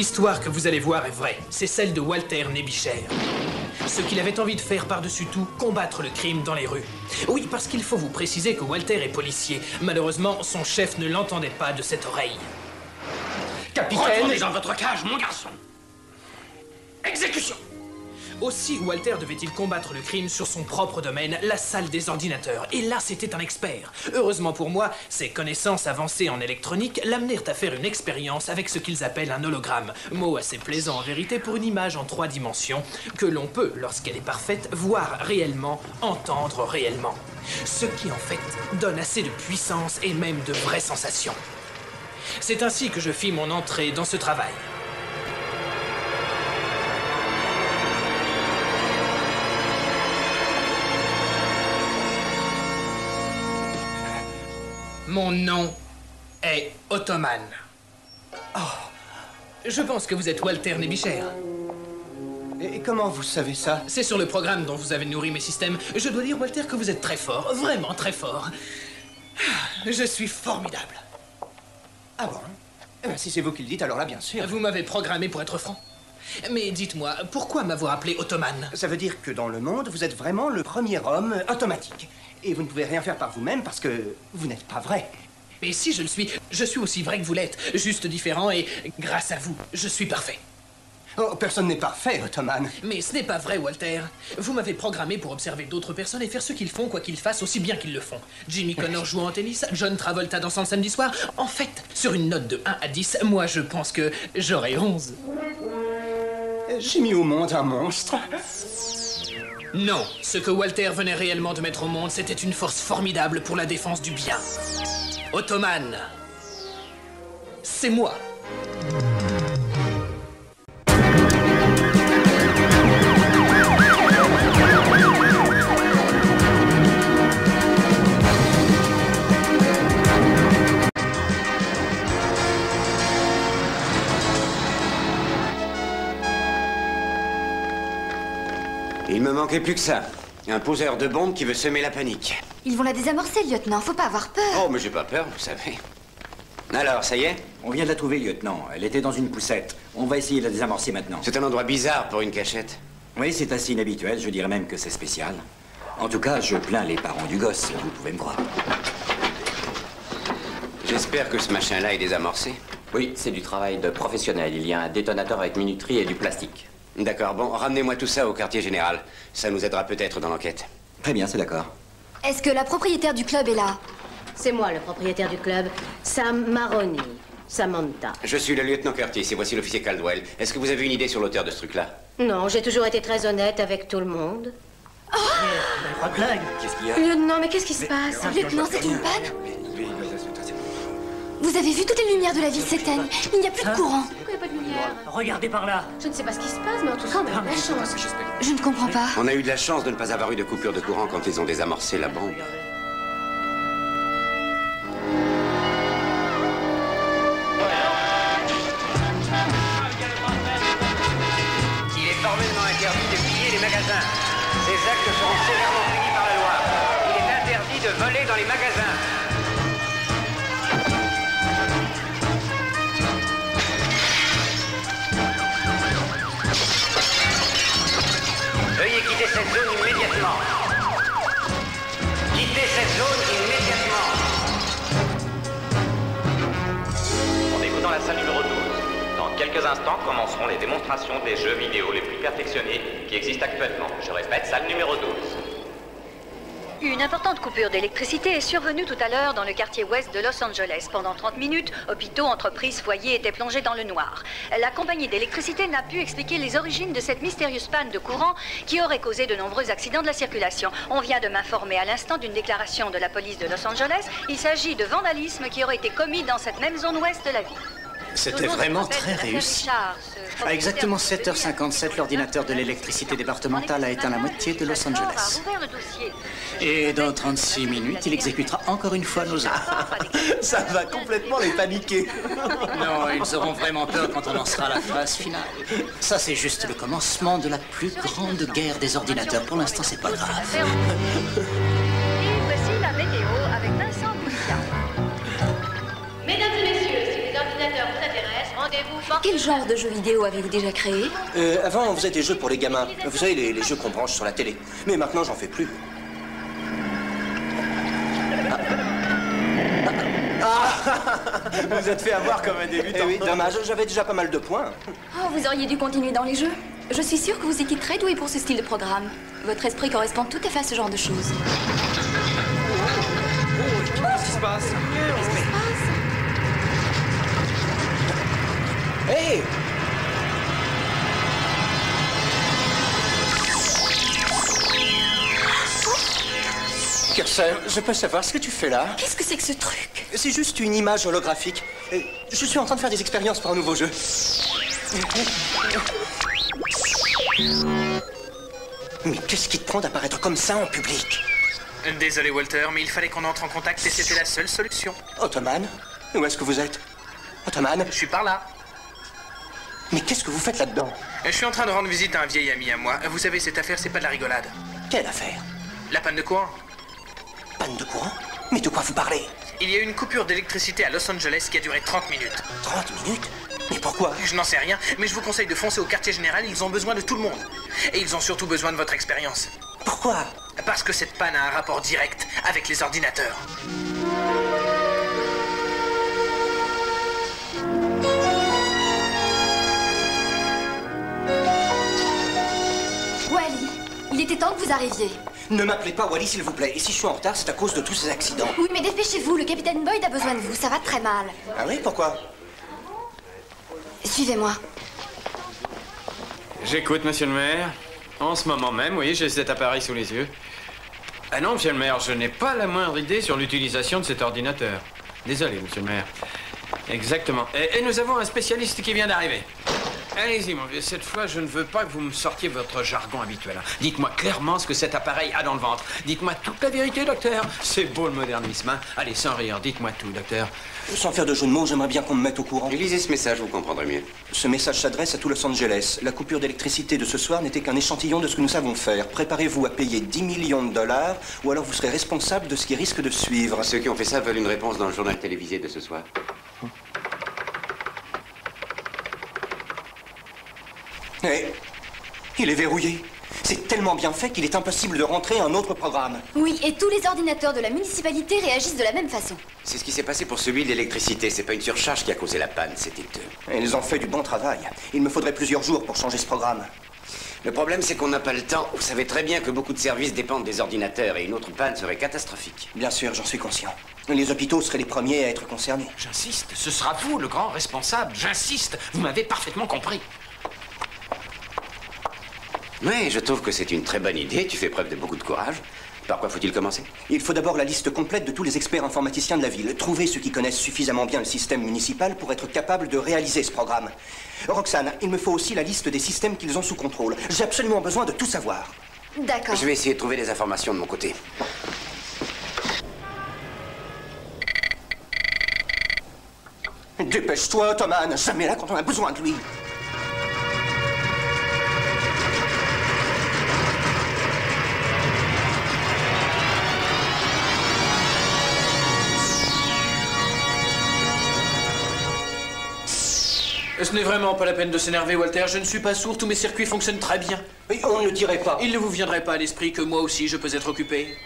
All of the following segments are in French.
L'histoire que vous allez voir est vraie. C'est celle de Walter Nébichère. Ce qu'il avait envie de faire par-dessus tout, combattre le crime dans les rues. Oui, parce qu'il faut vous préciser que Walter est policier. Malheureusement, son chef ne l'entendait pas de cette oreille. Capitaine... Retournez dans votre cage, mon garçon. Exécution. Aussi, Walter devait-il combattre le crime sur son propre domaine, la salle des ordinateurs. Et là, c'était un expert. Heureusement pour moi, ses connaissances avancées en électronique l'amenèrent à faire une expérience avec ce qu'ils appellent un hologramme. Mot assez plaisant en vérité pour une image en 3 dimensions que l'on peut, lorsqu'elle est parfaite, voir réellement, entendre réellement. Ce qui, en fait, donne assez de puissance et même de vraies sensations. C'est ainsi que je fis mon entrée dans ce travail. Mon nom est Ottoman. Oh, je pense que vous êtes Walter Nébichère. Et comment vous savez ça? C'est sur le programme dont vous avez nourri mes systèmes. Je dois dire, Walter, que vous êtes très fort, vraiment très fort. Je suis formidable. Ah bon? Eh bien, si c'est vous qui le dites, alors là, bien sûr. Vous m'avez programmé pour être franc. Mais dites-moi, pourquoi m'avoir appelé Ottoman? Ça veut dire que dans le monde, vous êtes vraiment le premier homme automatique. Et vous ne pouvez rien faire par vous-même parce que vous n'êtes pas vrai. Mais si je le suis, je suis aussi vrai que vous l'êtes. Juste différent et grâce à vous, je suis parfait. Oh, personne n'est parfait, Ottoman. Mais ce n'est pas vrai, Walter. Vous m'avez programmé pour observer d'autres personnes et faire ce qu'ils font, quoi qu'ils fassent, aussi bien qu'ils le font. Jimmy Connor jouant au tennis, John Travolta dansant le samedi soir. En fait, sur une note de 1 à 10, moi je pense que j'aurai 11. J'ai mis au monde un monstre. Non, ce que Walter venait réellement de mettre au monde, c'était une force formidable pour la défense du bien. Ottoman, c'est moi. Il me manquait plus que ça. Un poseur de bombes qui veut semer la panique. Ils vont la désamorcer, lieutenant. Faut pas avoir peur. Oh, mais j'ai pas peur, vous savez. Alors, ça y est? On vient de la trouver, lieutenant. Elle était dans une poussette. On va essayer de la désamorcer maintenant. C'est un endroit bizarre pour une cachette. Oui, c'est assez inhabituel. Je dirais même que c'est spécial. En tout cas, je plains les parents du gosse. Vous pouvez me croire. J'espère que ce machin-là est désamorcé. Oui, c'est du travail de professionnel. Il y a un détonateur avec minuterie et du plastique. D'accord, bon, ramenez-moi tout ça au quartier général. Ça nous aidera peut-être dans l'enquête. Très bien, c'est d'accord. Est-ce que la propriétaire du club est là? C'est moi, le propriétaire du club, Sam Maroni. Samantha. Je suis le lieutenant Curtis et voici l'officier Caldwell. Est-ce que vous avez une idée sur l'auteur de ce truc-là? Non, j'ai toujours été très honnête avec tout le monde. Pas de blague. Qu'est-ce qu'il y a? Lieutenant, mais qu'est-ce qui se passe? Lieutenant, c'est une panne? Vous avez vu, toutes les lumières de la ville s'éteignent. Il n'y a plus de courant. Pourquoi il n'y a pas de lumière? Regardez par là. Je ne sais pas ce qui se passe, mais en tout cas, on a eu de la chance. Je ne comprends pas. On a eu de la chance de ne pas avoir eu de coupure de courant quand ils ont désamorcé la bombe. Il est formellement interdit de piller les magasins. Ces actes seront sévèrement punis par la loi. Il est interdit de voler dans les magasins. Veuillez quitter cette zone immédiatement. Quittez cette zone immédiatement. Rendez-vous dans la salle numéro 12. Dans quelques instants commenceront les démonstrations des jeux vidéo les plus perfectionnés qui existent actuellement. Je répète, salle numéro 12. Une importante coupure d'électricité est survenue tout à l'heure dans le quartier ouest de Los Angeles. Pendant 30 minutes, hôpitaux, entreprises, foyers étaient plongés dans le noir. La compagnie d'électricité n'a pu expliquer les origines de cette mystérieuse panne de courant qui aurait causé de nombreux accidents de la circulation. On vient de m'informer à l'instant d'une déclaration de la police de Los Angeles. Il s'agit de vandalisme qui aurait été commis dans cette même zone ouest de la ville. C'était vraiment très réussi. À exactement 7h57, l'ordinateur de l'électricité départementale a éteint la moitié de Los Angeles. Et dans 36 minutes, il exécutera encore une fois nos ordres. Ça va complètement les paniquer. Non, ils auront vraiment peur quand on en sera à la phase finale. Ça, c'est juste le commencement de la plus grande guerre des ordinateurs. Pour l'instant, c'est pas grave. Et voici la météo avec Vincent Boulian. Mesdames et messieurs, si les ordinateurs vous intéressent, rendez Quel genre de jeux vidéo avez-vous déjà créé? Avant, on faisait des jeux pour les gamins. Vous savez, les jeux qu'on branche sur la télé. Mais maintenant, j'en fais plus. Vous êtes fait avoir comme un débutant. Eh oui, dommage, j'avais déjà pas mal de points. Oh, vous auriez dû continuer dans les jeux. Je suis sûre que vous étiez très doué pour ce style de programme. Votre esprit correspond tout à fait à ce genre de choses. Qu'est-ce qui se passe? Hey! Kirsten, je peux savoir ce que tu fais là? Qu'est-ce que c'est que ce truc? C'est juste une image holographique. Je suis en train de faire des expériences pour un nouveau jeu. Mais qu'est-ce qui te prend d'apparaître comme ça en public? Désolé, Walter, mais il fallait qu'on entre en contact et c'était la seule solution. Ottoman? Où est-ce que vous êtes? Ottoman? Je suis par là. Mais qu'est-ce que vous faites là-dedans? Je suis en train de rendre visite à un vieil ami à moi. Vous savez, cette affaire, c'est pas de la rigolade. Quelle affaire? La panne de courant. Panne de courant? Mais de quoi vous parlez? Il y a eu une coupure d'électricité à Los Angeles qui a duré 30 minutes. 30 minutes? Mais pourquoi? Je n'en sais rien, mais je vous conseille de foncer au quartier général, ils ont besoin de tout le monde. Et ils ont surtout besoin de votre expérience. Pourquoi? Parce que cette panne a un rapport direct avec les ordinateurs. Wally, il était temps que vous arriviez. Ne m'appelez pas Wally, s'il vous plaît. Et si je suis en retard, c'est à cause de tous ces accidents. Oui, mais dépêchez-vous, le capitaine Boyd a besoin de vous, ça va très mal. Ah oui, pourquoi? Suivez-moi. J'écoute, monsieur le maire. En ce moment même, oui, j'ai cet appareil sous les yeux. Ah non, monsieur le maire, je n'ai pas la moindre idée sur l'utilisation de cet ordinateur. Désolé, monsieur le maire. Exactement. Et nous avons un spécialiste qui vient d'arriver. Allez-y, mon vieux. Cette fois, je ne veux pas que vous me sortiez votre jargon habituel. Dites-moi clairement ce que cet appareil a dans le ventre. Dites-moi toute la vérité, docteur. C'est beau le modernisme, hein? Allez, sans rire, dites-moi tout, docteur. Sans faire de jeu de mots, j'aimerais bien qu'on me mette au courant. Lisez ce message, vous comprendrez mieux. Ce message s'adresse à tout Los Angeles. La coupure d'électricité de ce soir n'était qu'un échantillon de ce que nous savons faire. Préparez-vous à payer 10 millions de dollars ou alors vous serez responsable de ce qui risque de suivre. Ceux qui ont fait ça veulent une réponse dans le journal télévisé de ce soir. Eh, il est verrouillé. C'est tellement bien fait qu'il est impossible de rentrer un autre programme. Oui, et tous les ordinateurs de la municipalité réagissent de la même façon. C'est ce qui s'est passé pour celui de l'électricité. C'est pas une surcharge qui a causé la panne, c'était eux. Et ils ont fait du bon travail. Il me faudrait plusieurs jours pour changer ce programme. Le problème, c'est qu'on n'a pas le temps. Vous savez très bien que beaucoup de services dépendent des ordinateurs et une autre panne serait catastrophique. Bien sûr, j'en suis conscient. Les hôpitaux seraient les premiers à être concernés. J'insiste, ce sera vous le grand responsable. J'insiste, vous m'avez parfaitement compris. Oui, je trouve que c'est une très bonne idée. Tu fais preuve de beaucoup de courage. Par quoi faut-il commencer? Il faut d'abord la liste complète de tous les experts informaticiens de la ville. Trouver ceux qui connaissent suffisamment bien le système municipal pour être capables de réaliser ce programme. Roxane, il me faut aussi la liste des systèmes qu'ils ont sous contrôle. J'ai absolument besoin de tout savoir. D'accord. Je vais essayer de trouver des informations de mon côté. Dépêche-toi, Ottoman. Jamais là quand on a besoin de lui. Ce n'est vraiment pas la peine de s'énerver, Walter. Je ne suis pas sourd, tous mes circuits fonctionnent très bien. Mais on ne le dirait pas. Il ne vous viendrait pas à l'esprit que moi aussi je peux être occupé?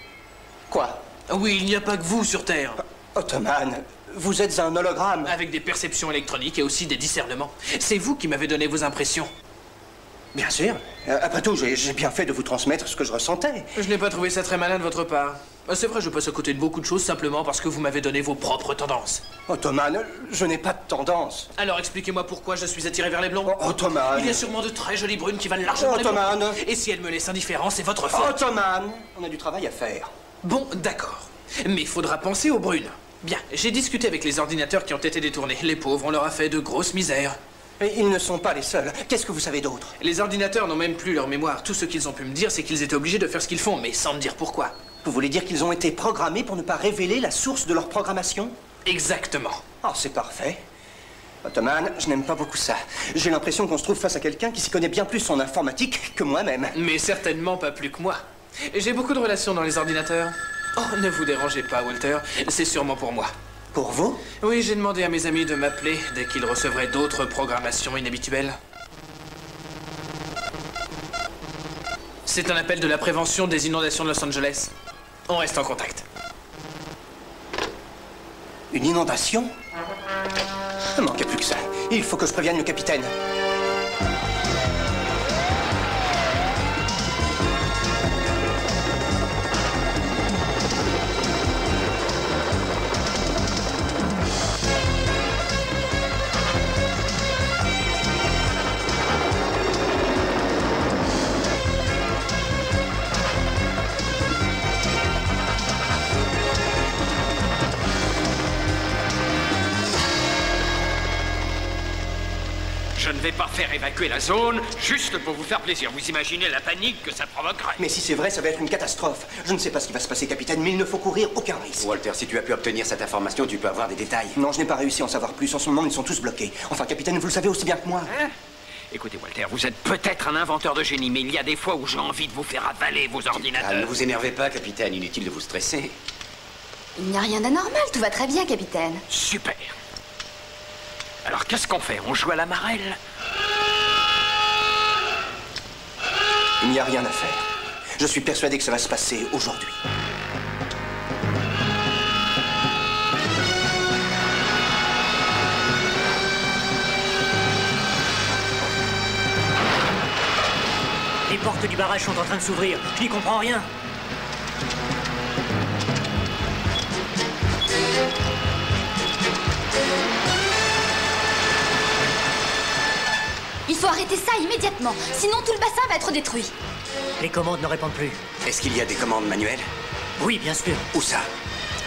Quoi? Oui, il n'y a pas que vous sur Terre. Ottoman, vous êtes un hologramme. Avec des perceptions électroniques et aussi des discernements. C'est vous qui m'avez donné vos impressions. Bien sûr. Après tout, j'ai bien fait de vous transmettre ce que je ressentais. Je n'ai pas trouvé ça très malin de votre part. C'est vrai, je passe à côté de beaucoup de choses simplement parce que vous m'avez donné vos propres tendances. Ottoman, je n'ai pas de tendance. Alors expliquez-moi pourquoi je suis attiré vers les blondes. Ottoman. Il y a sûrement de très jolies brunes qui valent largement les blondes. Ottoman. Et si elles me laissent indifférent, c'est votre faute. Ottoman. On a du travail à faire. Bon, d'accord. Mais il faudra penser aux brunes. Bien, j'ai discuté avec les ordinateurs qui ont été détournés. Les pauvres, on leur a fait de grosses misères. Et ils ne sont pas les seuls. Qu'est-ce que vous savez d'autre? Les ordinateurs n'ont même plus leur mémoire. Tout ce qu'ils ont pu me dire, c'est qu'ils étaient obligés de faire ce qu'ils font, mais sans me dire pourquoi. Vous voulez dire qu'ils ont été programmés pour ne pas révéler la source de leur programmation? Exactement. Oh, c'est parfait. Ottoman, je n'aime pas beaucoup ça. J'ai l'impression qu'on se trouve face à quelqu'un qui s'y connaît bien plus en informatique que moi-même. Mais certainement pas plus que moi. J'ai beaucoup de relations dans les ordinateurs. Oh, ne vous dérangez pas, Walter. C'est sûrement pour moi. Pour vous? Oui, j'ai demandé à mes amis de m'appeler dès qu'ils recevraient d'autres programmations inhabituelles. C'est un appel de la prévention des inondations de Los Angeles. On reste en contact. Une inondation? Il ne manquait plus que ça. Il faut que je prévienne le capitaine. Je ne vais pas faire évacuer la zone juste pour vous faire plaisir. Vous imaginez la panique que ça provoquerait? Mais si c'est vrai, ça va être une catastrophe. Je ne sais pas ce qui va se passer, capitaine, mais il ne faut courir aucun risque. Walter, si tu as pu obtenir cette information, tu peux avoir des détails. Non, je n'ai pas réussi à en savoir plus. En ce moment, ils sont tous bloqués. Enfin, capitaine, vous le savez aussi bien que moi. Hein? Écoutez, Walter, vous êtes peut-être un inventeur de génie, mais il y a des fois où j'ai envie de vous faire avaler vos ordinateurs. Ne vous énervez pas, capitaine. Inutile de vous stresser. Il n'y a rien d'anormal, tout va très bien, capitaine. Super. Alors, qu'est-ce qu'on fait? On joue à la marelle? Il n'y a rien à faire. Je suis persuadé que ça va se passer aujourd'hui. Les portes du barrage sont en train de s'ouvrir. Je n'y comprends rien. Il faut arrêter ça immédiatement, sinon tout le bassin va être détruit. Les commandes ne répondent plus. Est-ce qu'il y a des commandes manuelles? Oui, bien sûr. Où ça?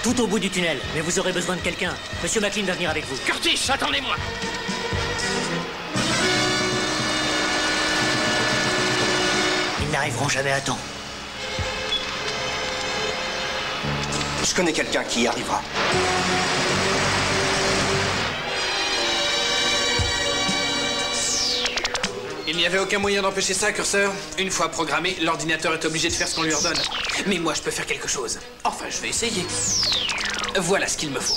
Tout au bout du tunnel, mais vous aurez besoin de quelqu'un. Monsieur McLean va venir avec vous. Curtis, attendez-moi! Ils n'arriveront jamais à temps. Je connais quelqu'un qui y arrivera. Il n'y avait aucun moyen d'empêcher ça, curseur. Une fois programmé, l'ordinateur est obligé de faire ce qu'on lui ordonne. Mais moi, je peux faire quelque chose. Enfin, je vais essayer. Voilà ce qu'il me faut.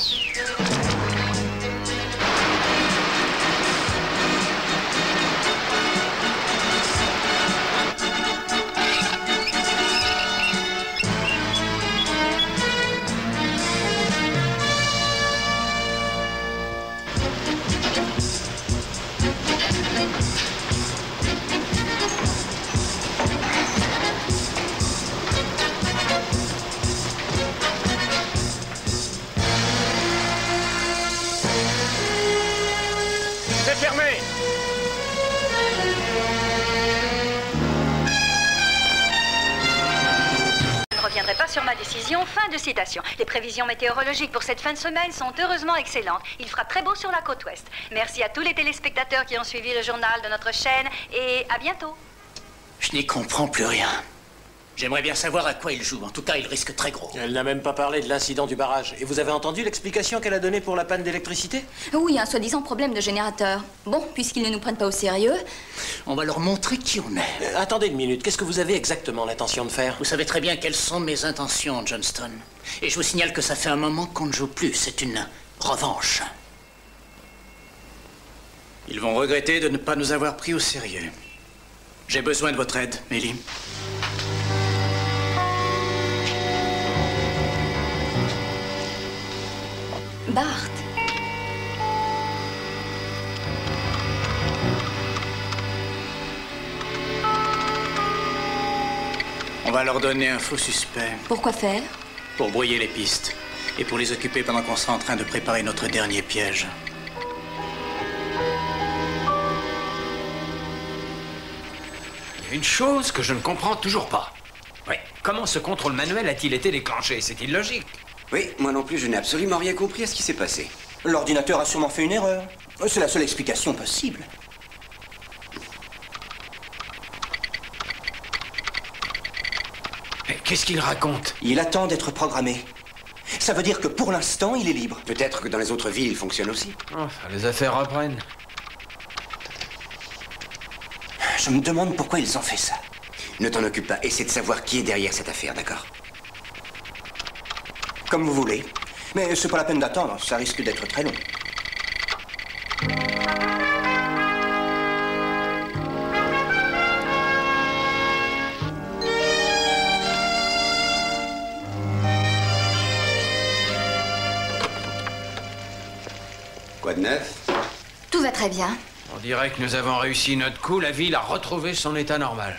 Sur ma décision, fin de citation. Les prévisions météorologiques pour cette fin de semaine sont heureusement excellentes. Il fera très beau sur la côte ouest. Merci à tous les téléspectateurs qui ont suivi le journal de notre chaîne et à bientôt. Je n'y comprends plus rien. J'aimerais bien savoir à quoi il joue. En tout cas, il risque très gros. Elle n'a même pas parlé de l'incident du barrage. Et vous avez entendu l'explication qu'elle a donnée pour la panne d'électricité? Oui, un soi-disant problème de générateur. Bon, puisqu'ils ne nous prennent pas au sérieux... On va leur montrer qui on est. Attendez une minute. Qu'est-ce que vous avez exactement l'intention de faire? Vous savez très bien quelles sont mes intentions, Johnston. Et je vous signale que ça fait un moment qu'on ne joue plus. C'est une revanche. Ils vont regretter de ne pas nous avoir pris au sérieux. J'ai besoin de votre aide, Ellie. Bart. On va leur donner un faux suspect. Pourquoi faire? Pour brouiller les pistes. Et pour les occuper pendant qu'on sera en train de préparer notre dernier piège. Il y a une chose que je ne comprends toujours pas. Oui, comment ce contrôle manuel a-t-il été déclenché? C'est illogique. Oui, moi non plus, je n'ai absolument rien compris à ce qui s'est passé. L'ordinateur a sûrement fait une erreur. C'est la seule explication possible. Mais qu'est-ce qu'il raconte? Il attend d'être programmé. Ça veut dire que pour l'instant, il est libre. Peut-être que dans les autres villes, il fonctionne aussi. Enfin, les affaires reprennent. Je me demande pourquoi ils ont fait ça. Ne t'en occupe pas. Essaie de savoir qui est derrière cette affaire, d'accord? Comme vous voulez. Mais c'est pas la peine d'attendre, ça risque d'être très long. Quoi de neuf? Tout va très bien. On dirait que nous avons réussi notre coup. La ville a retrouvé son état normal.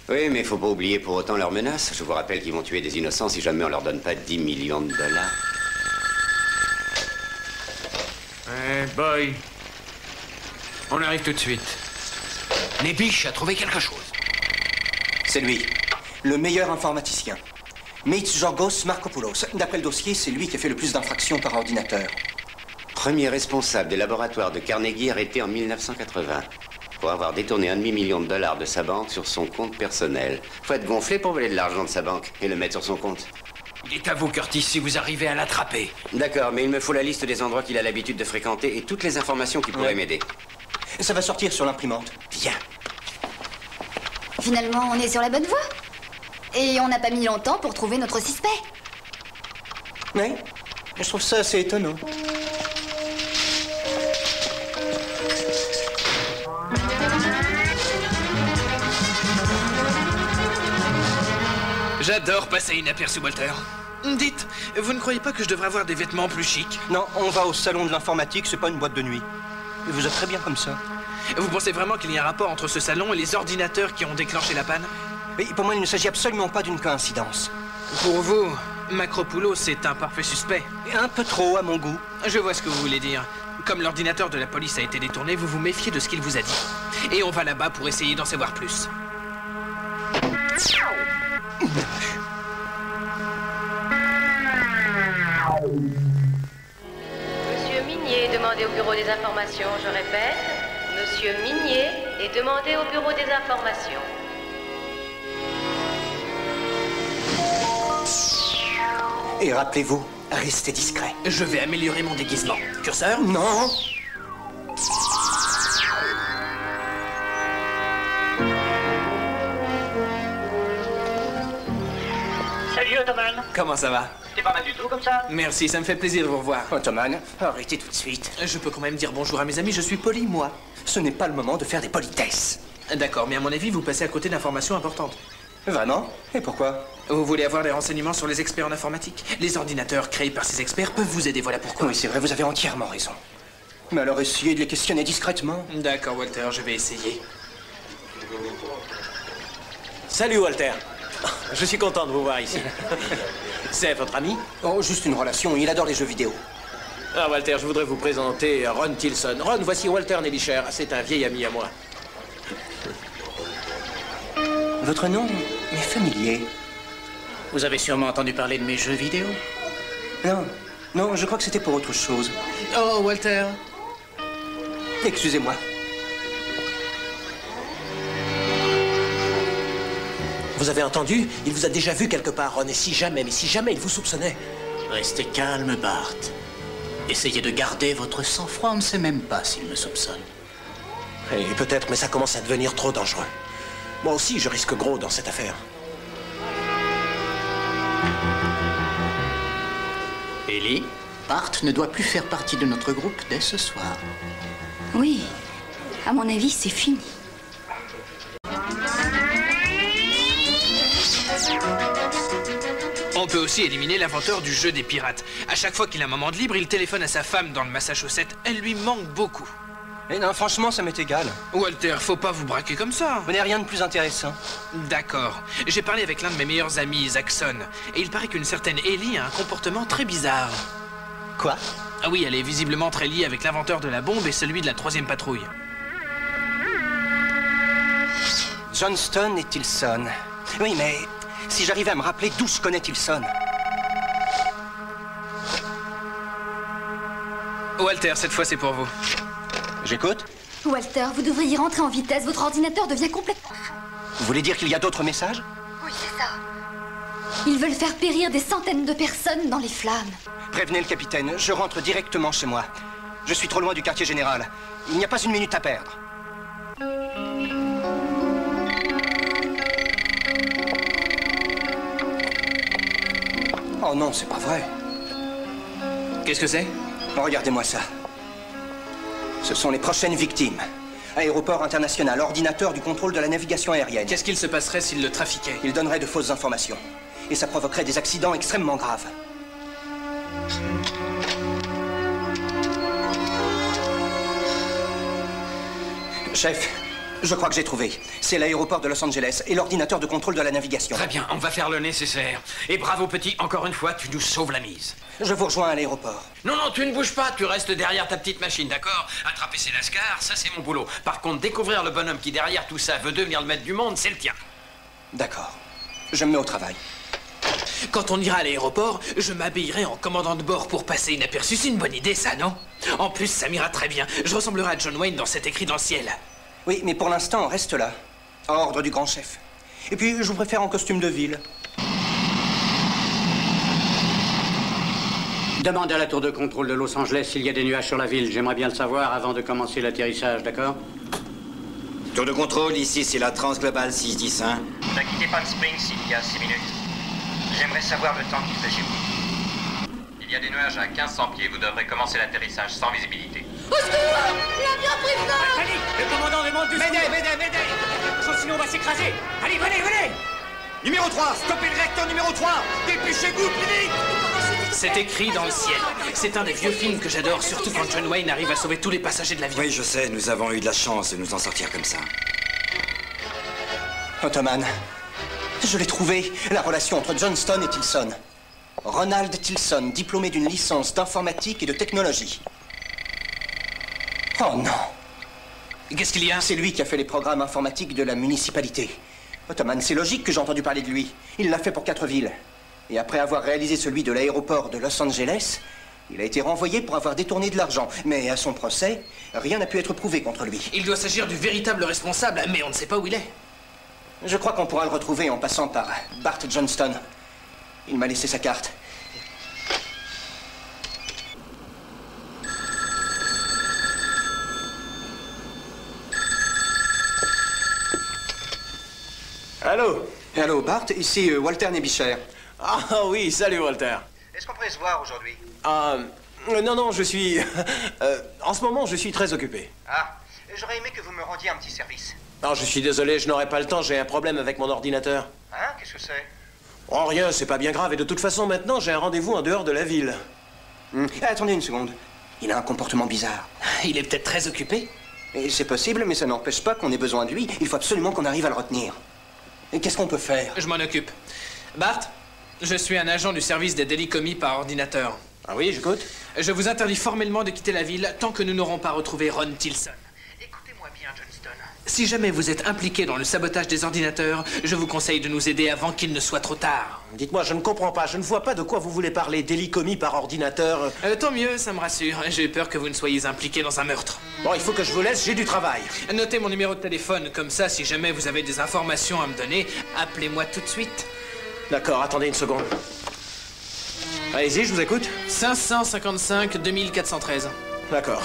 Oui, mais faut pas oublier pour autant leurs menaces. Je vous rappelle qu'ils vont tuer des innocents si jamais on leur donne pas 10 millions de dollars. Eh, boy. On arrive tout de suite. Nebish a trouvé quelque chose. C'est lui, le meilleur informaticien. Mitz-Georgos Markopoulos. D'après le dossier, c'est lui qui a fait le plus d'infractions par ordinateur. Premier responsable des laboratoires de Carnegie arrêté en 1980 pour avoir détourné $1,5 million de sa banque sur son compte personnel. Faut être gonflé pour voler de l'argent de sa banque et le mettre sur son compte. Dites à vous, Curtis, si vous arrivez à l'attraper. D'accord, mais il me faut la liste des endroits qu'il a l'habitude de fréquenter et toutes les informations qui pourraient m'aider. Ça va sortir sur l'imprimante. Viens. Finalement, on est sur la bonne voie. Et on n'a pas mis longtemps pour trouver notre suspect. Oui, je trouve ça assez étonnant. J'adore passer inaperçu, Walter. Dites, vous ne croyez pas que je devrais avoir des vêtements plus chics? Non, on va au salon de l'informatique, c'est pas une boîte de nuit. Vous êtes très bien comme ça. Vous pensez vraiment qu'il y a un rapport entre ce salon et les ordinateurs qui ont déclenché la panne? Oui, pour moi, il ne s'agit absolument pas d'une coïncidence. Pour vous, Macropoulos est un parfait suspect. Un peu trop, à mon goût. Je vois ce que vous voulez dire. Comme l'ordinateur de la police a été détourné, vous vous méfiez de ce qu'il vous a dit. Et on va là-bas pour essayer d'en savoir plus. Monsieur Minier est demandé au bureau des informations, je répète. Monsieur Minier est demandé au bureau des informations. Et rappelez-vous, restez discret. Je vais améliorer mon déguisement. Curseur? Non. Salut Ottoman. Comment ça va? T'es pas mal du tout comme ça? Merci, ça me fait plaisir de vous revoir. Ottoman, arrêtez tout de suite. Je peux quand même dire bonjour à mes amis, je suis poli, moi. Ce n'est pas le moment de faire des politesses. D'accord, mais à mon avis, vous passez à côté d'informations importantes. Vraiment? Et pourquoi? Vous voulez avoir des renseignements sur les experts en informatique? Les ordinateurs créés par ces experts peuvent vous aider, voilà pourquoi. Oui, c'est vrai, vous avez entièrement raison. Mais alors essayez de les questionner discrètement. D'accord, Walter, je vais essayer. Salut, Walter. Je suis content de vous voir ici. C'est votre ami? Oh, juste une relation, il adore les jeux vidéo. Ah, Walter, je voudrais vous présenter Ron Tilson. Ron, voici Walter Nebisher. C'est un vieil ami à moi. Votre nom m'est familier. Vous avez sûrement entendu parler de mes jeux vidéo? Non, non, je crois que c'était pour autre chose. Oh, Walter. Excusez-moi. Vous avez entendu? Il vous a déjà vu quelque part, Ron. Et si jamais il vous soupçonnait? Restez calme, Bart. Essayez de garder votre sang-froid, on ne sait même pas s'il me soupçonne. Et peut-être, mais ça commence à devenir trop dangereux. Moi aussi, je risque gros dans cette affaire. Ellie, Bart ne doit plus faire partie de notre groupe dès ce soir. Oui, à mon avis, c'est fini. On peut aussi éliminer l'inventeur du jeu des pirates. À chaque fois qu'il a un moment de libre, il téléphone à sa femme dans le Massachusetts. Elle lui manque beaucoup. Et non, franchement, ça m'est égal. Walter, faut pas vous braquer comme ça. Vous n'avez rien de plus intéressant. D'accord. J'ai parlé avec l'un de mes meilleurs amis, Zaxxon, et il paraît qu'une certaine Ellie a un comportement très bizarre. Quoi? Ah oui, elle est visiblement très liée avec l'inventeur de la bombe et celui de la 3e patrouille. Johnston et Tilson. Oui, mais si j'arrivais à me rappeler d'où je connais Tilson. Walter, cette fois c'est pour vous. J'écoute. Walter, vous devriez rentrer en vitesse. Votre ordinateur devient complètement fou. Vous voulez dire qu'il y a d'autres messages? Oui, c'est ça. Ils veulent faire périr des centaines de personnes dans les flammes. Prévenez le capitaine, je rentre directement chez moi. Je suis trop loin du quartier général. Il n'y a pas une minute à perdre. Oh non, c'est pas vrai. Qu'est-ce que c'est? Regardez-moi ça. Ce sont les prochaines victimes. Aéroport international, ordinateur du contrôle de la navigation aérienne. Qu'est-ce qu'il se passerait s'il le trafiquait? Il donnerait de fausses informations. Et ça provoquerait des accidents extrêmement graves. Chef, je crois que j'ai trouvé. C'est l'aéroport de Los Angeles et l'ordinateur de contrôle de la navigation. Très bien, on va faire le nécessaire. Et bravo petit, encore une fois, tu nous sauves la mise. Je vous rejoins à l'aéroport. Non, non, tu ne bouges pas, tu restes derrière ta petite machine, d'accord? Attraper ces lascars, ça c'est mon boulot. Par contre, découvrir le bonhomme qui derrière tout ça veut devenir le maître du monde, c'est le tien. D'accord. Je me mets au travail. Quand on ira à l'aéroport, je m'habillerai en commandant de bord pour passer inaperçu. C'est une bonne idée, ça, non? En plus, ça m'ira très bien. Je ressemblerai à John Wayne dans cet écrit dans le ciel. Oui, mais pour l'instant, reste là. À ordre du grand chef. Et puis, je vous préfère en costume de ville. Demande à la tour de contrôle de Los Angeles s'il y a des nuages sur la ville. J'aimerais bien le savoir avant de commencer l'atterrissage, d'accord? Tour de contrôle, ici c'est la Transglobal 610, hein? On a quitté Palm Springs il y a 6 minutes. J'aimerais savoir le temps qu'il fait chez vous. Il y a des nuages à 1500 pieds. Vous devrez commencer l'atterrissage sans visibilité. Au secours! L'avion pris feu! Allez, le commandant demande du secours. M'aidez! Sinon on va s'écraser. Allez, venez! Numéro 3, stoppez le réacteur numéro 3! Dépêchez-vous, plus vite! C'est écrit dans le ciel. C'est un des vieux films que j'adore, surtout quand John Wayne arrive à sauver tous les passagers de l'avion. Oui, je sais, nous avons eu de la chance de nous en sortir comme ça. Ottoman, je l'ai trouvé. La relation entre Johnston et Tilson. Ronald Tilson, diplômé d'une licence d'informatique et de technologie. Oh non! Qu'est-ce qu'il y a? C'est lui qui a fait les programmes informatiques de la municipalité. Ottoman, c'est logique que j'ai entendu parler de lui. Il l'a fait pour 4 villes. Et après avoir réalisé celui de l'aéroport de Los Angeles, il a été renvoyé pour avoir détourné de l'argent. Mais à son procès, rien n'a pu être prouvé contre lui. Il doit s'agir du véritable responsable, mais on ne sait pas où il est. Je crois qu'on pourra le retrouver en passant par Bart Johnston. Il m'a laissé sa carte. Allô? Allô, Bart, ici Walter Nebischer. Ah oui, salut Walter. Est-ce qu'on pourrait se voir aujourd'hui? Non, je suis... en ce moment, je suis très occupé. Ah, j'aurais aimé que vous me rendiez un petit service. Non, je suis désolé, je n'aurai pas le temps, j'ai un problème avec mon ordinateur. Hein? Qu'est-ce que c'est? Oh, rien, c'est pas bien grave, et de toute façon, maintenant, j'ai un rendez-vous en dehors de la ville. Attendez une seconde. Il a un comportement bizarre. Il est peut-être très occupé. Et c'est possible, mais ça n'empêche pas qu'on ait besoin de lui. Il faut absolument qu'on arrive à le retenir. Et qu'est-ce qu'on peut faire? Je m'en occupe. Bart, je suis un agent du service des délits commis par ordinateur. Ah oui, j'écoute. Je vous interdis formellement de quitter la ville tant que nous n'aurons pas retrouvé Ron Tilson. Écoutez-moi bien, Johnston. Si jamais vous êtes impliqué dans le sabotage des ordinateurs, je vous conseille de nous aider avant qu'il ne soit trop tard. Dites-moi, je ne comprends pas, je ne vois pas de quoi vous voulez parler. Délit commis par ordinateur. Tant mieux, ça me rassure. J'ai peur que vous ne soyez impliqué dans un meurtre. Bon, il faut que je vous laisse, j'ai du travail. Notez mon numéro de téléphone, comme ça, si jamais vous avez des informations à me donner, appelez-moi tout de suite. D'accord, attendez une seconde. Allez-y, je vous écoute. 555 2413. D'accord.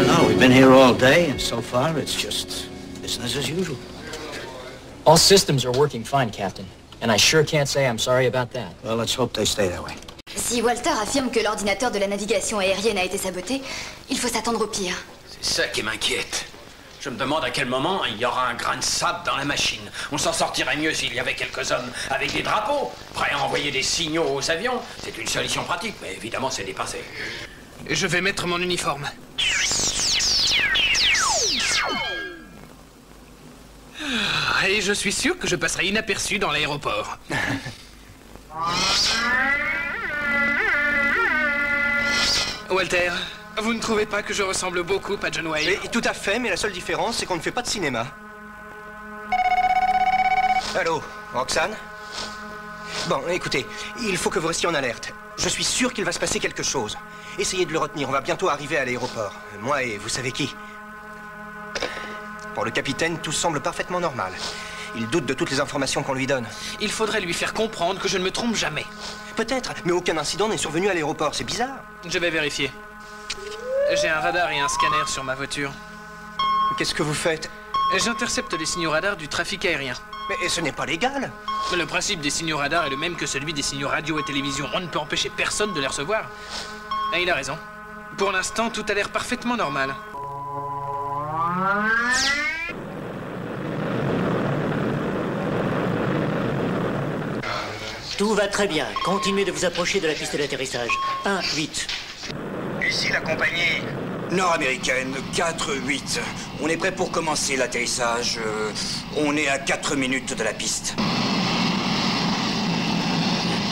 No, we've been here all day, and so far it's just business as usual. All systems are working fine, Captain. And I sure can't say I'm sorry about that. Well, let's hope they stay that way. Si Walter affirme que l'ordinateur de la navigation aérienne a été saboté, il faut s'attendre au pire. C'est ça qui m'inquiète. Je me demande à quel moment il y aura un grain de sable dans la machine. On s'en sortirait mieux s'il y avait quelques hommes avec des drapeaux, prêts à envoyer des signaux aux avions. C'est une solution pratique, mais évidemment c'est dépassé. Je vais mettre mon uniforme. Et je suis sûr que je passerai inaperçu dans l'aéroport. Walter, vous ne trouvez pas que je ressemble beaucoup à John Wayne? Tout à fait, mais la seule différence, c'est qu'on ne fait pas de cinéma. Allô, Roxane? Bon, écoutez, il faut que vous restiez en alerte. Je suis sûr qu'il va se passer quelque chose. Essayez de le retenir, on va bientôt arriver à l'aéroport. Moi et vous savez qui. Pour le capitaine, tout semble parfaitement normal. Il doute de toutes les informations qu'on lui donne. Il faudrait lui faire comprendre que je ne me trompe jamais. Peut-être, mais aucun incident n'est survenu à l'aéroport, c'est bizarre. Je vais vérifier. J'ai un radar et un scanner sur ma voiture. Qu'est-ce que vous faites? J'intercepte les signaux radars du trafic aérien. Mais ce n'est pas légal. Le principe des signaux radars est le même que celui des signaux radio et télévision. On ne peut empêcher personne de les recevoir. Et il a raison. Pour l'instant, tout a l'air parfaitement normal. Tout va très bien. Continuez de vous approcher de la piste d'atterrissage. 1-8. Ici la compagnie nord-américaine 4-8. On est prêt pour commencer l'atterrissage. On est à 4 minutes de la piste.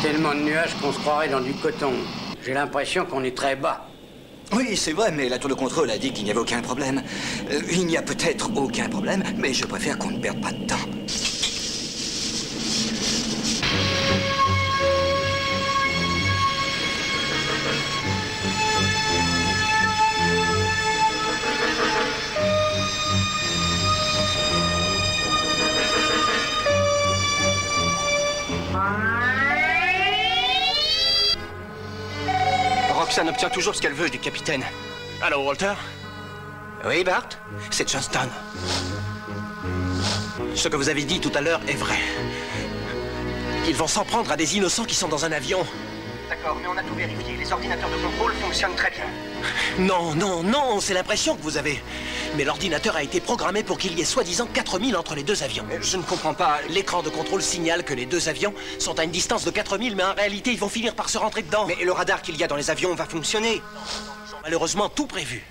Tellement de nuages qu'on se croirait dans du coton. J'ai l'impression qu'on est très bas. Oui, c'est vrai, mais la tour de contrôle a dit qu'il n'y avait aucun problème. Il n'y a peut-être aucun problème, mais je préfère qu'on ne perde pas de temps. Roxane obtient toujours ce qu'elle veut du capitaine. Allô, Walter? Oui, Bart? C'est Johnston. Ce que vous avez dit tout à l'heure est vrai. Ils vont s'en prendre à des innocents qui sont dans un avion. D'accord, mais on a tout vérifié. Les ordinateurs de contrôle fonctionnent très bien. Non, non, non, c'est l'impression que vous avez. Mais l'ordinateur a été programmé pour qu'il y ait soi-disant 4000 entre les deux avions. Je ne comprends pas. L'écran de contrôle signale que les deux avions sont à une distance de 4000, mais en réalité, ils vont finir par se rentrer dedans. Mais le radar qu'il y a dans les avions va fonctionner. Ils ont malheureusement tout prévu.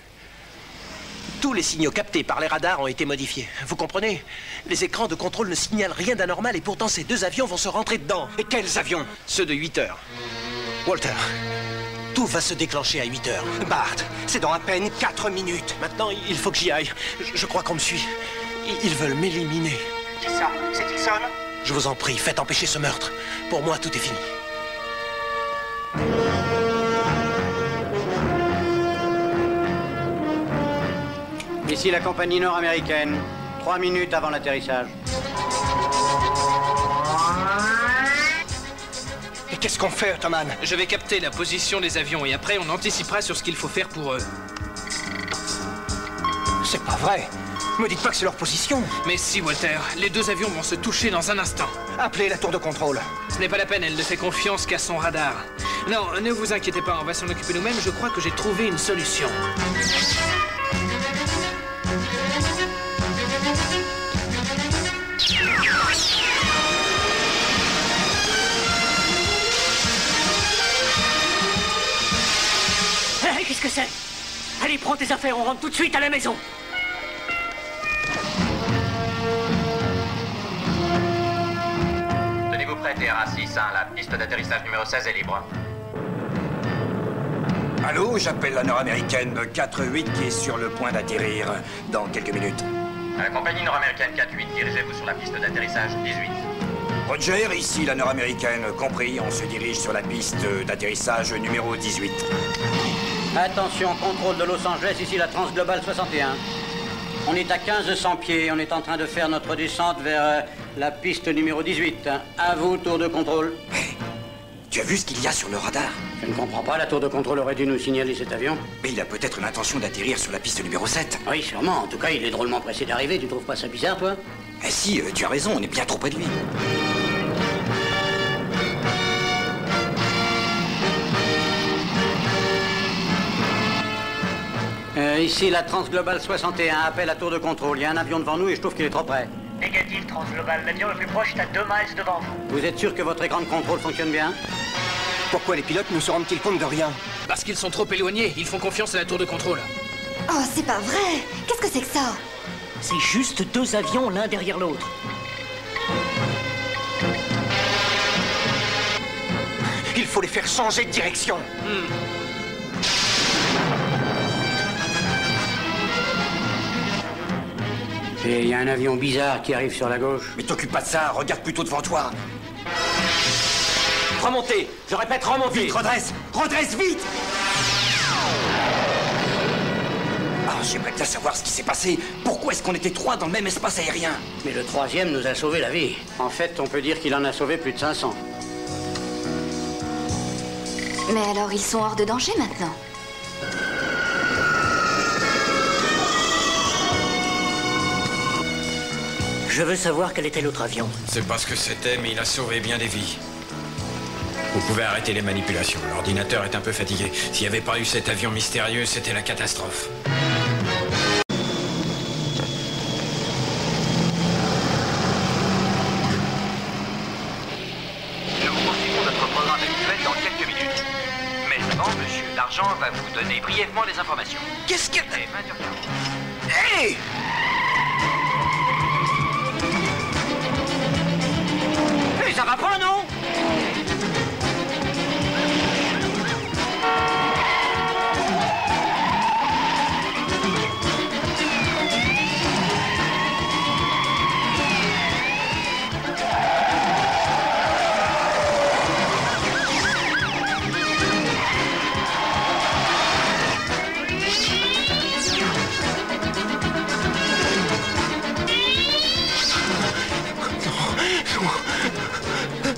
Tous les signaux captés par les radars ont été modifiés. Vous comprenez? Les écrans de contrôle ne signalent rien d'anormal et pourtant ces deux avions vont se rentrer dedans. Et quels avions? Ceux de 8 heures. Walter, tout va se déclencher à 8 heures. Bart, c'est dans à peine 4 minutes. Maintenant, il faut que j'y aille. Je crois qu'on me suit. Ils veulent m'éliminer. Qui ça? C'est Dixon? Je vous en prie, faites empêcher ce meurtre. Pour moi, tout est fini. Ici la compagnie nord-américaine. 3 minutes avant l'atterrissage. Et qu'est-ce qu'on fait, Ottoman? Je vais capter la position des avions et après on anticipera sur ce qu'il faut faire pour eux. C'est pas vrai. Me dites pas que c'est leur position. Mais si, Walter, les deux avions vont se toucher dans un instant. Appelez la tour de contrôle. Ce n'est pas la peine, elle ne fait confiance qu'à son radar. Non, ne vous inquiétez pas, on va s'en occuper nous-mêmes. Je crois que j'ai trouvé une solution. Qu'est-ce que c'est? Allez, prends tes affaires, on rentre tout de suite à la maison. Tenez-vous prêts, TRA-6, hein, la piste d'atterrissage numéro 16 est libre. Allô, j'appelle la nord-américaine 4-8 qui est sur le point d'atterrir dans quelques minutes. À la compagnie nord-américaine 4-8, dirigez-vous sur la piste d'atterrissage 18. Roger, ici la nord-américaine, compris, on se dirige sur la piste d'atterrissage numéro 18. Attention, contrôle de Los Angeles, ici la Transglobal 61. On est à 1500 pieds, on est en train de faire notre descente vers la piste numéro 18. À vous, tour de contrôle. Hey, tu as vu ce qu'il y a sur le radar? Je ne comprends pas, la tour de contrôle aurait dû nous signaler cet avion. Mais il a peut-être l'intention d'atterrir sur la piste numéro 7. Oui, sûrement. En tout cas, il est drôlement pressé d'arriver. Tu trouves pas ça bizarre, toi? Eh si, tu as raison, on est bien trop près de lui. Ici, la Transglobal 61, appelle à tour de contrôle. Il y a un avion devant nous et je trouve qu'il est trop près. Négatif, Transglobal. L'avion le plus proche est à 2 miles devant vous. Vous êtes sûr que votre écran de contrôle fonctionne bien? Pourquoi les pilotes ne se rendent-ils compte de rien? Parce qu'ils sont trop éloignés. Ils font confiance à la tour de contrôle. Oh, c'est pas vrai! Qu'est-ce que c'est que ça? C'est juste deux avions l'un derrière l'autre. Il faut les faire changer de direction. Et il y a un avion bizarre qui arrive sur la gauche. Mais t'occupe pas de ça, regarde plutôt devant toi. Remontez! Je répète, remontez! Vite, redresse! Redresse, vite! Ah, j'aimerais bien savoir ce qui s'est passé. Pourquoi est-ce qu'on était 3 dans le même espace aérien? Mais le troisième nous a sauvé la vie. En fait, on peut dire qu'il en a sauvé plus de 500. Mais alors, ils sont hors de danger maintenant? Je veux savoir quel était l'autre avion. C'est pas ce que c'était, mais il a sauvé bien des vies. Vous pouvez arrêter les manipulations. L'ordinateur est un peu fatigué. S'il n'y avait pas eu cet avion mystérieux, c'était la catastrophe. Nous poursuivons notre programme habituel dans quelques minutes. Mais avant, Monsieur D'Argent va vous donner brièvement les informations. Qu'est-ce que... Hey! Mais ça va pas, non?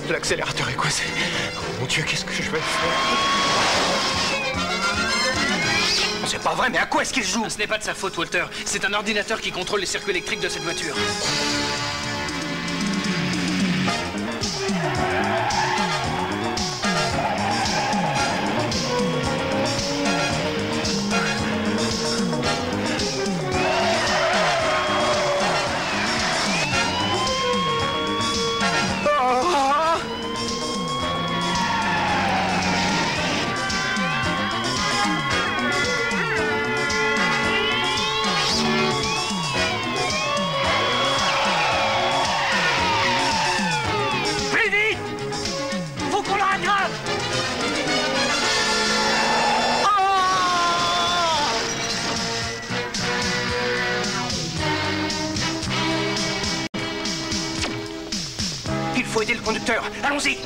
L'accélérateur est coincé. Oh mon Dieu, qu'est-ce que je vais faire? C'est pas vrai, mais à quoi est-ce qu'il joue? Ce n'est pas de sa faute, Walter. C'est un ordinateur qui contrôle les circuits électriques de cette voiture. Il faut aider le conducteur. Allons-y.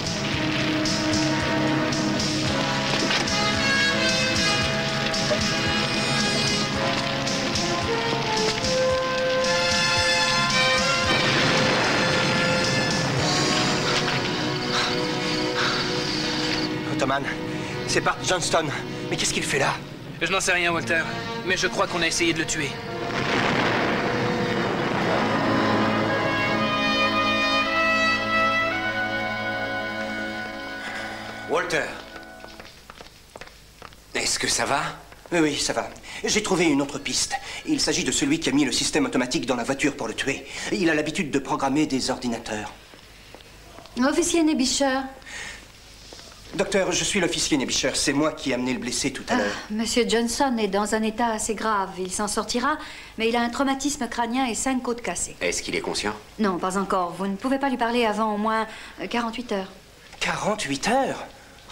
Ottoman, c'est Bart Johnston. Mais qu'est-ce qu'il fait là? Je n'en sais rien, Walter. Mais je crois qu'on a essayé de le tuer. Walter. Est-ce que ça va? Oui, ça va. J'ai trouvé une autre piste. Il s'agit de celui qui a mis le système automatique dans la voiture pour le tuer. Il a l'habitude de programmer des ordinateurs. Officier Nebisher. Docteur, je suis l'officier Nebisher. C'est moi qui ai amené le blessé tout à l'heure. Monsieur Johnson est dans un état assez grave. Il s'en sortira, mais il a un traumatisme crânien et 5 côtes cassées. Est-ce qu'il est conscient? Non, pas encore. Vous ne pouvez pas lui parler avant au moins 48 heures. 48 heures?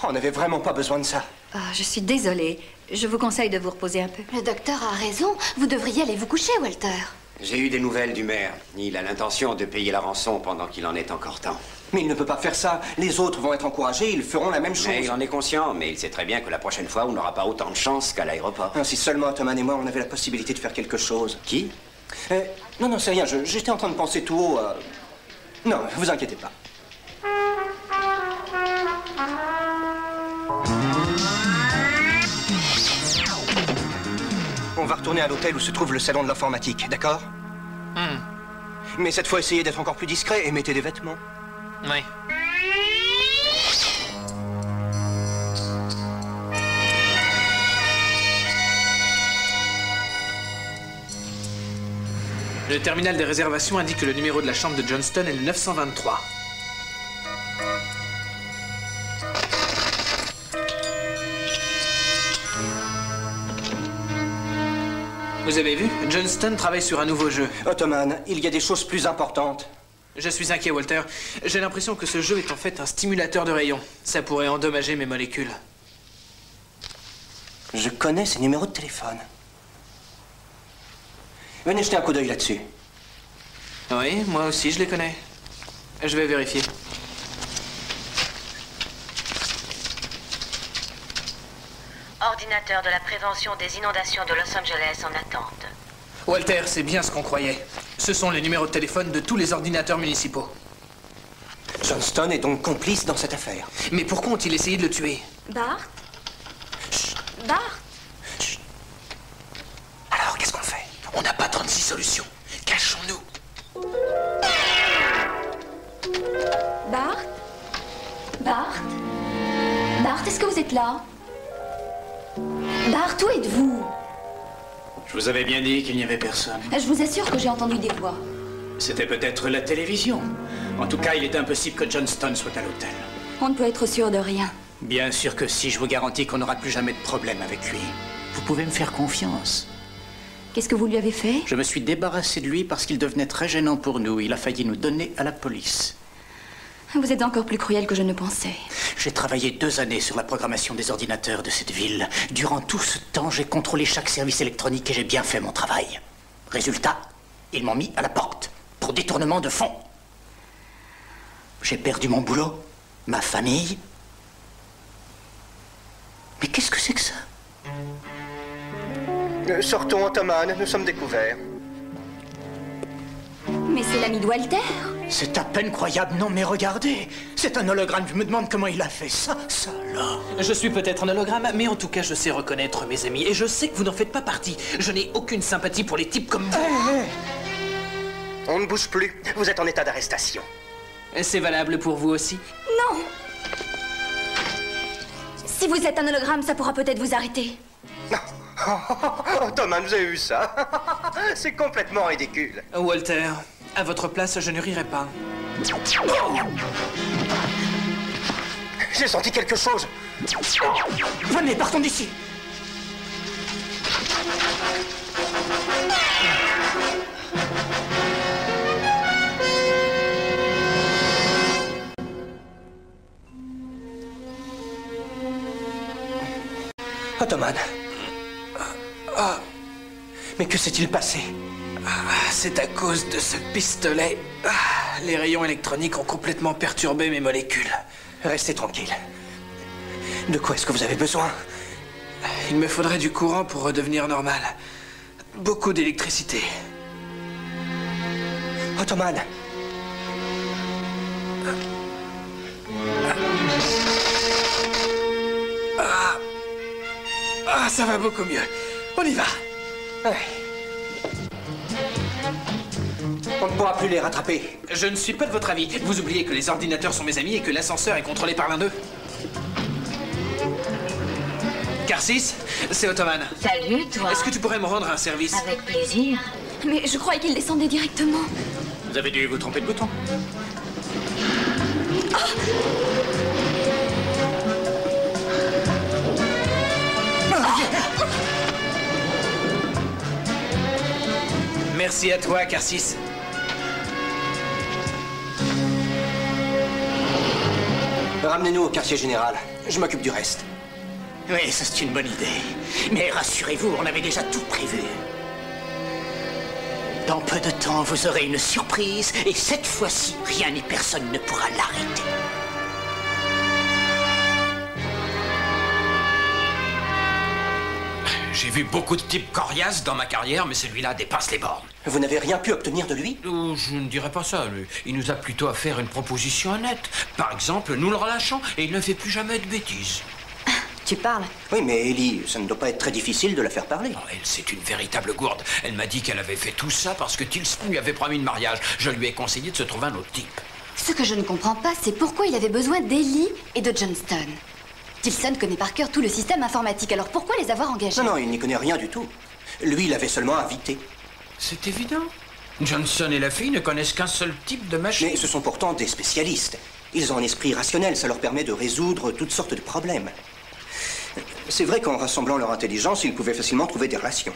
On n'avait vraiment pas besoin de ça. Je suis désolée. Je vous conseille de vous reposer un peu. Le docteur a raison. Vous devriez aller vous coucher, Walter. J'ai eu des nouvelles du maire. Il a l'intention de payer la rançon pendant qu'il en est encore temps. Mais il ne peut pas faire ça. Les autres vont être encouragés, ils feront la même chose. Mais il en est conscient, mais il sait très bien que la prochaine fois, on n'aura pas autant de chance qu'à l'aéroport. Si seulement Ottoman et moi, on avait la possibilité de faire quelque chose. Qui? Non, c'est rien. J'étais en train de penser tout haut. Non, vous inquiétez pas. On va retourner à l'hôtel où se trouve le salon de l'informatique, d'accord? Mais cette fois, essayez d'être encore plus discret et mettez des vêtements. Oui. Le terminal des réservations indique que le numéro de la chambre de Johnston est le 923. Vous avez vu? Johnston travaille sur un nouveau jeu. Ottoman, il y a des choses plus importantes. Je suis inquiet, Walter. J'ai l'impression que ce jeu est en fait un stimulateur de rayons. Ça pourrait endommager mes molécules. Je connais ces numéros de téléphone. Venez jeter un coup d'œil là-dessus. Oui, moi aussi, je les connais. Je vais vérifier. Ordinateur de la prévention des inondations de Los Angeles en attente. Walter, c'est bien ce qu'on croyait. Ce sont les numéros de téléphone de tous les ordinateurs municipaux. Johnston est donc complice dans cette affaire. Mais pourquoi ont-ils essayé de le tuer? Bart? Bart? Alors, qu'est-ce qu'on fait? On n'a pas 36 solutions. Cachons-nous. êtes là? Bart, où êtes-vous? Je vous avais bien dit qu'il n'y avait personne. Je vous assure que j'ai entendu des voix. C'était peut-être la télévision. En tout cas, il est impossible que Johnston soit à l'hôtel. On ne peut être sûr de rien. Bien sûr que si, je vous garantis qu'on n'aura plus jamais de problème avec lui. Vous pouvez me faire confiance. Qu'est-ce que vous lui avez fait? Je me suis débarrassé de lui parce qu'il devenait très gênant pour nous. Il a failli nous donner à la police. Vous êtes encore plus cruel que je ne pensais. J'ai travaillé 2 années sur la programmation des ordinateurs de cette ville. Durant tout ce temps, j'ai contrôlé chaque service électronique et j'ai bien fait mon travail. Résultat, ils m'ont mis à la porte pour détournement de fonds. J'ai perdu mon boulot, ma famille. Mais qu'est-ce que c'est que ça? Sortons, Ottoman, nous sommes découverts. Mais c'est l'ami de Walter. C'est à peine croyable, non mais regardez. C'est un hologramme, je me demande comment il a fait ça là. Je suis peut-être un hologramme, mais en tout cas je sais reconnaître mes amis. Et je sais que vous n'en faites pas partie. Je n'ai aucune sympathie pour les types comme vous. On ne bouge plus, vous êtes en état d'arrestation. C'est valable pour vous aussi? Non. Si vous êtes un hologramme, ça pourra peut-être vous arrêter. Ottoman, vous avez vu ça? C'est complètement ridicule. Walter, à votre place, je ne rirai pas. J'ai senti quelque chose. Venez, partons d'ici. Ottoman. Mais que s'est-il passé? C'est à cause de ce pistolet. Les rayons électroniques ont complètement perturbé mes molécules. Restez tranquille. De quoi est-ce que vous avez besoin? Il me faudrait du courant pour redevenir normal. Beaucoup d'électricité. Ottoman. Ça va beaucoup mieux. On y va. Ouais. On ne pourra plus les rattraper. Je ne suis pas de votre avis. Vous oubliez que les ordinateurs sont mes amis et que l'ascenseur est contrôlé par l'un d'eux. Carsis, c'est Ottoman. Salut, toi. Est-ce que tu pourrais me rendre un service? Avec plaisir. Mais je croyais qu'il descendait directement. Vous avez dû vous tromper de bouton. Merci à toi, Carsis. Ramenez-nous au quartier général. Je m'occupe du reste. Oui, ça c'est une bonne idée. Mais rassurez-vous, on avait déjà tout prévu. Dans peu de temps, vous aurez une surprise, et cette fois-ci, rien ni personne ne pourra l'arrêter. J'ai vu beaucoup de types coriaces dans ma carrière, mais celui-là dépasse les bornes. Vous n'avez rien pu obtenir de lui? Je ne dirais pas ça. Il nous a plutôt à faire une proposition honnête. Par exemple, nous le relâchons et il ne fait plus jamais de bêtises. Tu parles? Oui, mais Ellie, ça ne doit pas être très difficile de la faire parler. Oh, elle, c'est une véritable gourde. Elle m'a dit qu'elle avait fait tout ça parce que Tilson lui avait promis le mariage. Je lui ai conseillé de se trouver un autre type. Ce que je ne comprends pas, c'est pourquoi il avait besoin d'Ellie et de Johnston. Tilson connaît par cœur tout le système informatique, alors pourquoi les avoir engagés? Non, il n'y connaît rien du tout. Lui, il avait seulement invité. C'est évident. Johnson et la fille ne connaissent qu'un seul type de machine. Mais ce sont pourtant des spécialistes. Ils ont un esprit rationnel, ça leur permet de résoudre toutes sortes de problèmes. C'est vrai qu'en rassemblant leur intelligence, ils pouvaient facilement trouver des relations.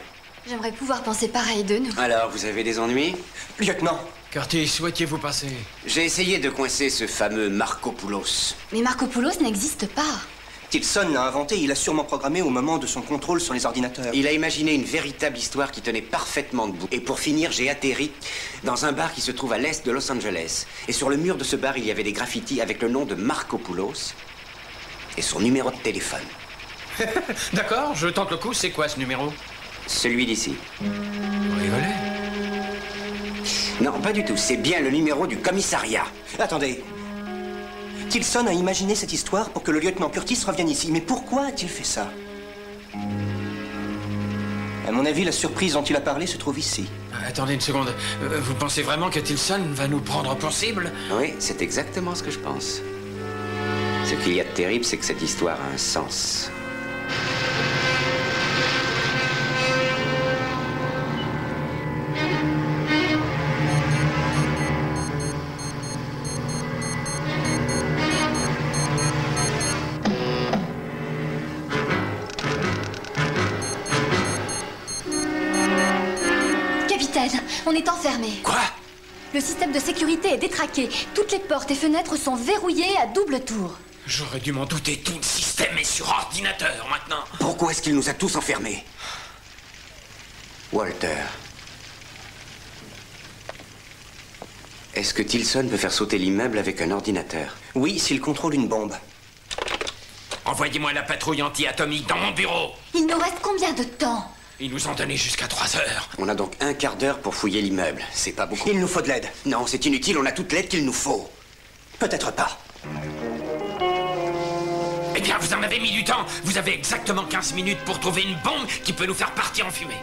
J'aimerais pouvoir penser pareil de nous. Alors, vous avez des ennuis? Lieutenant. Curtis, souhaitiez-vous passer? J'ai essayé de coincer ce fameux Markopoulos. Mais Markopoulos n'existe pas. Tilson l'a inventé, il l'a sûrement programmé au moment de son contrôle sur les ordinateurs. Il a imaginé une véritable histoire qui tenait parfaitement debout. Et pour finir, j'ai atterri dans un bar qui se trouve à l'est de Los Angeles. Et sur le mur de ce bar, il y avait des graffitis avec le nom de Markopoulos et son numéro de téléphone. D'accord, je tente le coup. C'est quoi ce numéro? Celui d'ici. Vous rigolez? Non, pas du tout. C'est bien le numéro du commissariat. Attendez. Tilson a imaginé cette histoire pour que le lieutenant Curtis revienne ici. Mais pourquoi a-t-il fait ça? À mon avis, la surprise dont il a parlé se trouve ici. Attendez une seconde. Vous pensez vraiment que Tilson va nous prendre pour cible? Oui, c'est exactement ce que je pense. Ce qu'il y a de terrible, c'est que cette histoire a un sens. On est enfermé. Quoi? Le système de sécurité est détraqué. Toutes les portes et fenêtres sont verrouillées à double tour. J'aurais dû m'en douter, tout le système est sur ordinateur maintenant. Pourquoi est-ce qu'il nous a tous enfermés? Walter. Est-ce que Tilson peut faire sauter l'immeuble avec un ordinateur? Oui, s'il contrôle une bombe. Envoyez-moi la patrouille anti-atomique dans mon bureau. Il nous reste combien de temps? Ils nous ont donné jusqu'à 3 heures. On a donc un quart d'heure pour fouiller l'immeuble. C'est pas beaucoup. Il nous faut de l'aide. Non, c'est inutile, on a toute l'aide qu'il nous faut. Peut-être pas. Eh bien, vous en avez mis du temps. Vous avez exactement 15 minutes pour trouver une bombe qui peut nous faire partir en fumée.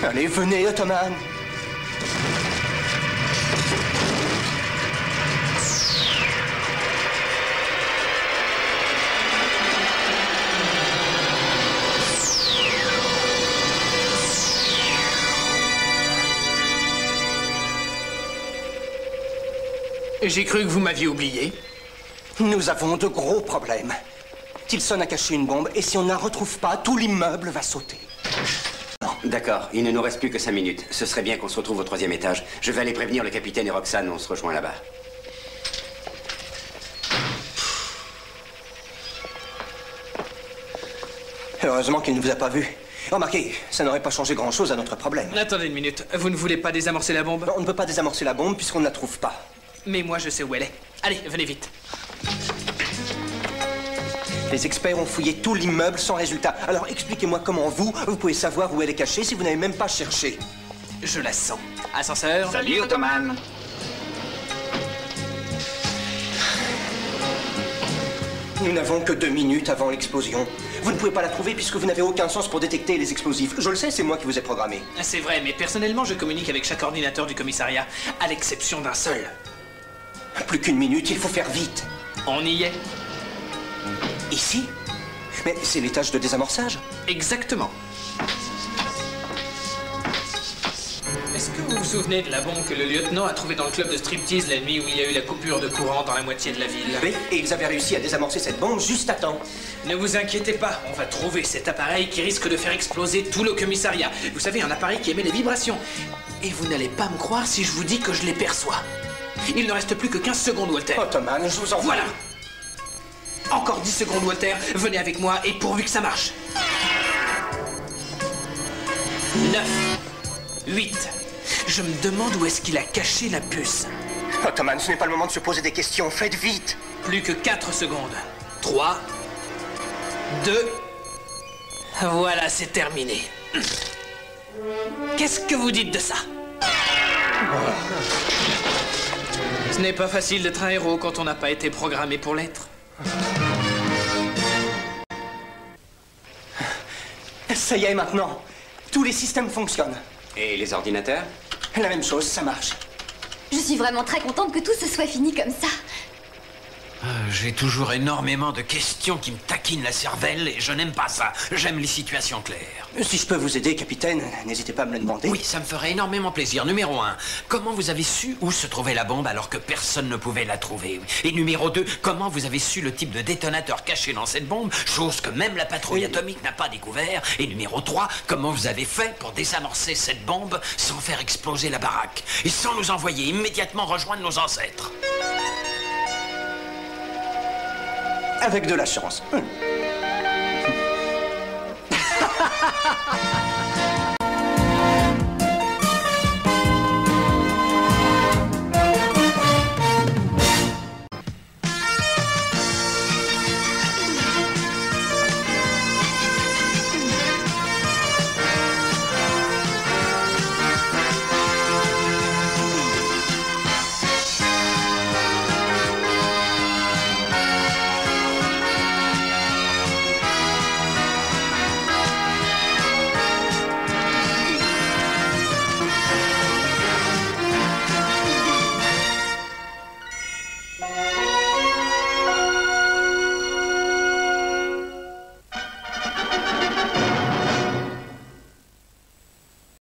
Allez, venez, Ottoman. J'ai cru que vous m'aviez oublié. Nous avons de gros problèmes. Tilson a caché une bombe et si on ne la retrouve pas, tout l'immeuble va sauter. D'accord, il ne nous reste plus que 5 minutes. Ce serait bien qu'on se retrouve au 3e étage. Je vais aller prévenir le capitaine et Roxane, on se rejoint là-bas. Heureusement qu'il ne vous a pas vu. Remarquez, ça n'aurait pas changé grand-chose à notre problème. Attendez une minute, vous ne voulez pas désamorcer la bombe? Non, on ne peut pas désamorcer la bombe puisqu'on ne la trouve pas. Mais moi, je sais où elle est. Allez, venez vite. Les experts ont fouillé tout l'immeuble sans résultat. Alors expliquez-moi comment vous pouvez savoir où elle est cachée si vous n'avez même pas cherché. Je la sens. Ascenseur. Salut, Ottoman. Nous n'avons que 2 minutes avant l'explosion. Vous ne pouvez pas la trouver puisque vous n'avez aucun sens pour détecter les explosifs. Je le sais, c'est moi qui vous ai programmé. C'est vrai, mais personnellement, je communique avec chaque ordinateur du commissariat, à l'exception d'un seul. Plus qu'une minute, il faut faire vite. On y est. Ici? Mais c'est l'étage de désamorçage. Exactement. Est-ce que vous vous souvenez de la bombe que le lieutenant a trouvée dans le club de striptease la nuit où il y a eu la coupure de courant dans la moitié de la ville? Oui, et ils avaient réussi à désamorcer cette bombe juste à temps. Ne vous inquiétez pas, on va trouver cet appareil qui risque de faire exploser tout le commissariat. Vous savez, un appareil qui émet les vibrations. Et vous n'allez pas me croire si je vous dis que je les perçois. Il ne reste plus que 15 secondes, Walter. Ottoman, je vous en prie. Voilà. Encore 10 secondes, Walter. Venez avec moi et pourvu que ça marche. 9, 8. Je me demande où est-ce qu'il a caché la puce. Ottoman, ce n'est pas le moment de se poser des questions. Faites vite. Plus que 4 secondes. 3, 2. Voilà, c'est terminé. Qu'est-ce que vous dites de ça? Ce n'est pas facile d'être un héros quand on n'a pas été programmé pour l'être. Ça y est maintenant. Tous les systèmes fonctionnent. Et les ordinateurs? La même chose, ça marche. Je suis vraiment très contente que tout se soit fini comme ça. J'ai toujours énormément de questions qui me taquinent la cervelle et je n'aime pas ça. J'aime les situations claires. Si je peux vous aider, capitaine, n'hésitez pas à me le demander. Oui, ça me ferait énormément plaisir. Numéro 1, comment vous avez su où se trouvait la bombe alors que personne ne pouvait la trouver? Et numéro 2, comment vous avez su le type de détonateur caché dans cette bombe, chose que même la patrouille atomique n'a pas découvert? Et numéro 3, comment vous avez fait pour désamorcer cette bombe sans faire exploser la baraque et sans nous envoyer immédiatement rejoindre nos ancêtres? Avec de la chance.